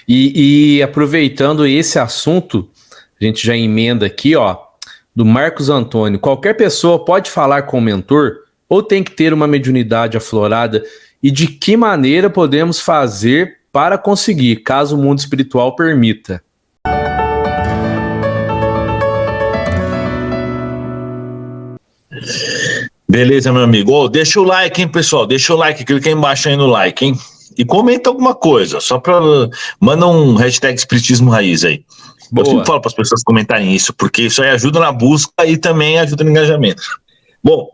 E aproveitando esse assunto, a gente já emenda aqui, ó, do Marcos Antônio. Qualquer pessoa pode falar com o mentor ou tem que ter uma mediunidade aflorada? E de que maneira podemos fazer para conseguir, caso o mundo espiritual permita? Beleza, meu amigo. Deixa o like, hein, pessoal? Deixa o like, clica aí embaixo aí no like, hein? E comenta alguma coisa, só para manda um hashtag Espiritismo Raiz aí. Boa. Eu sempre falo para as pessoas comentarem isso, porque isso aí ajuda na busca e também ajuda no engajamento. Bom,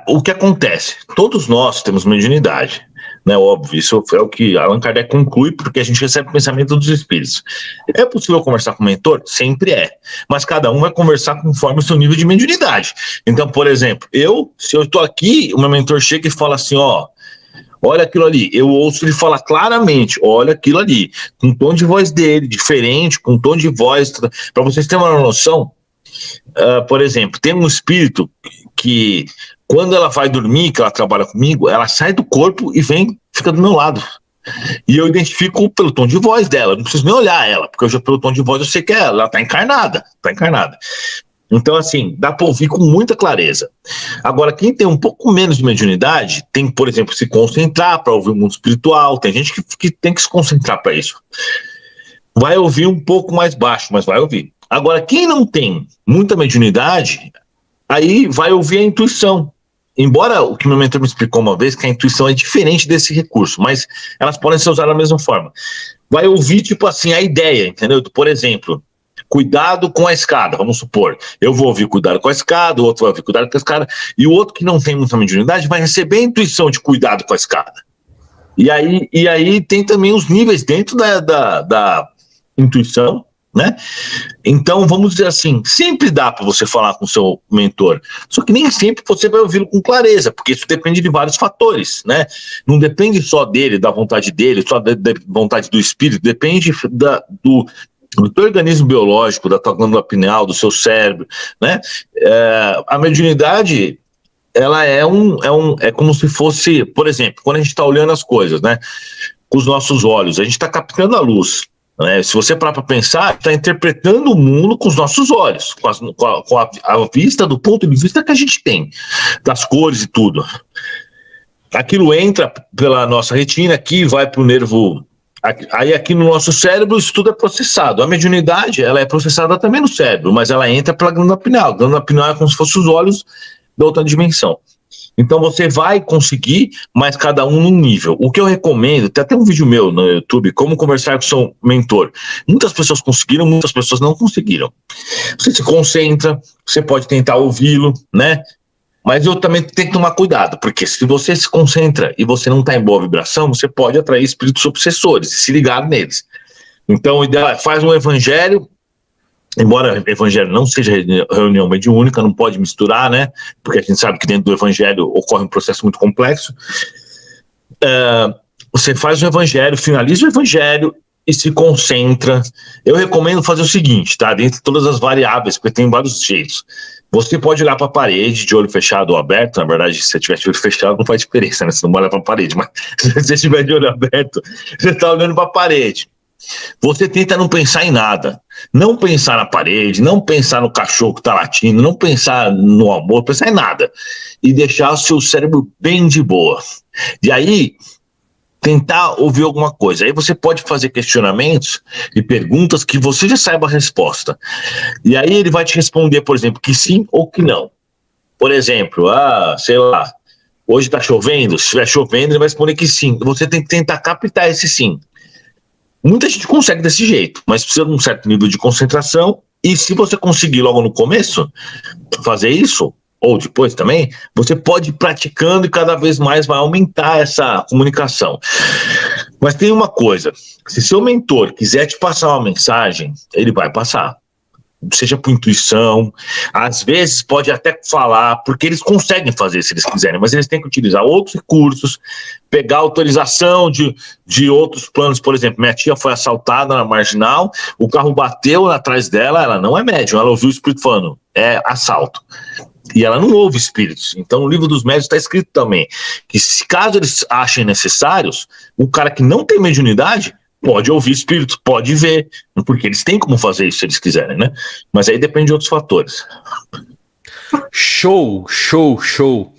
o que acontece? Todos nós temos mediunidade, né? Óbvio, isso é o que Allan Kardec conclui, porque a gente recebe o pensamento dos espíritos. É possível conversar com o mentor? Sempre é. Mas cada um vai conversar conforme o seu nível de mediunidade. Então, por exemplo, se eu estou aqui, o meu mentor chega e fala assim, ó, olha aquilo ali, eu ouço ele falar claramente, olha aquilo ali, com o tom de voz dele, diferente, com o tom de voz, para vocês terem uma noção, por exemplo, tem um espírito que, quando ela vai dormir, que ela trabalha comigo, ela sai do corpo e fica do meu lado. E eu identifico pelo tom de voz dela, não preciso nem olhar ela, porque pelo tom de voz eu sei que ela está encarnada, Então, assim, dá para ouvir com muita clareza. Agora, quem tem um pouco menos de mediunidade, tem, por exemplo, se concentrar para ouvir o mundo espiritual, tem gente que tem que se concentrar para isso. Vai ouvir um pouco mais baixo, mas vai ouvir. Agora, quem não tem muita mediunidade, aí vai ouvir a intuição. Embora o que meu mentor me explicou uma vez, que a intuição é diferente desse recurso, mas elas podem ser usadas da mesma forma. Vai ouvir, tipo assim, a ideia, entendeu? Por exemplo, cuidado com a escada, vamos supor. Eu vou ouvir cuidado com a escada, o outro vai ouvir cuidado com a escada, e o outro que não tem muita mediunidade vai receber a intuição de cuidado com a escada. E aí tem também os níveis dentro da intuição, né? Então, vamos dizer assim, sempre dá para você falar com o seu mentor, só que nem sempre você vai ouvi-lo com clareza, porque isso depende de vários fatores, né? Não depende só dele, da vontade dele, só da vontade do espírito, depende do teu organismo biológico, da tua glândula pineal, do seu cérebro, né? A mediunidade, ela é como se fosse, por exemplo, quando a gente está olhando as coisas, né? Com os nossos olhos, a gente está captando a luz. Se você parar para pensar, está interpretando o mundo com os nossos olhos, com a vista, do ponto de vista que a gente tem, das cores e tudo. Aquilo entra pela nossa retina aqui, vai para o nervo, aí aqui no nosso cérebro isso tudo é processado. A mediunidade, ela é processada também no cérebro, mas ela entra pela glândula pineal. A glândula pineal é como se fossem os olhos da outra dimensão. Então você vai conseguir, mas cada um num nível. O que eu recomendo, tem até um vídeo meu no YouTube, como conversar com o seu mentor. Muitas pessoas conseguiram, muitas pessoas não conseguiram. Você se concentra, você pode tentar ouvi-lo, né? Mas eu também tenho que tomar cuidado, porque se você se concentra e você não está em boa vibração, você pode atrair espíritos obsessores e se ligar neles. Então o ideal é faz um evangelho. Embora o evangelho não seja reunião mediúnica, não pode misturar, né? Porque a gente sabe que dentro do evangelho ocorre um processo muito complexo. Você faz o evangelho, finaliza o evangelho e se concentra. Eu recomendo fazer o seguinte, tá? Dentro de todas as variáveis, porque tem vários jeitos. Você pode olhar para a parede de olho fechado ou aberto. Na verdade, se você tiver de olho fechado, não faz diferença, né? Você não vai olhar para a parede. Mas se você estiver de olho aberto, você está olhando para a parede. Você tenta não pensar em nada, não pensar na parede, não pensar no cachorro que está latindo, não pensar no amor, pensar em nada, e deixar o seu cérebro bem de boa. E aí, tentar ouvir alguma coisa. Aí você pode fazer questionamentos e perguntas que você já saiba a resposta. E aí ele vai te responder, por exemplo, que sim ou que não. Por exemplo, sei lá, hoje está chovendo? Se estiver chovendo, ele vai responder que sim. Você tem que tentar captar esse sim. Muita gente consegue desse jeito, mas precisa de um certo nível de concentração, e se você conseguir logo no começo fazer isso, ou depois também, você pode ir praticando e cada vez mais vai aumentar essa comunicação. Mas tem uma coisa, se seu mentor quiser te passar uma mensagem, ele vai passar. Seja por intuição, às vezes pode até falar, porque eles conseguem fazer se eles quiserem, mas eles têm que utilizar outros recursos, pegar autorização de outros planos. Por exemplo, minha tia foi assaltada na Marginal, o carro bateu atrás dela, ela não é médium, ela ouviu o espírito falando, é assalto. e ela não ouve espíritos. Então, no livro dos médiuns está escrito também que, se caso eles achem necessários, o cara que não tem mediunidade pode ouvir espíritos, pode ver, porque eles têm como fazer isso se eles quiserem, né? Mas aí depende de outros fatores. Show, show, show.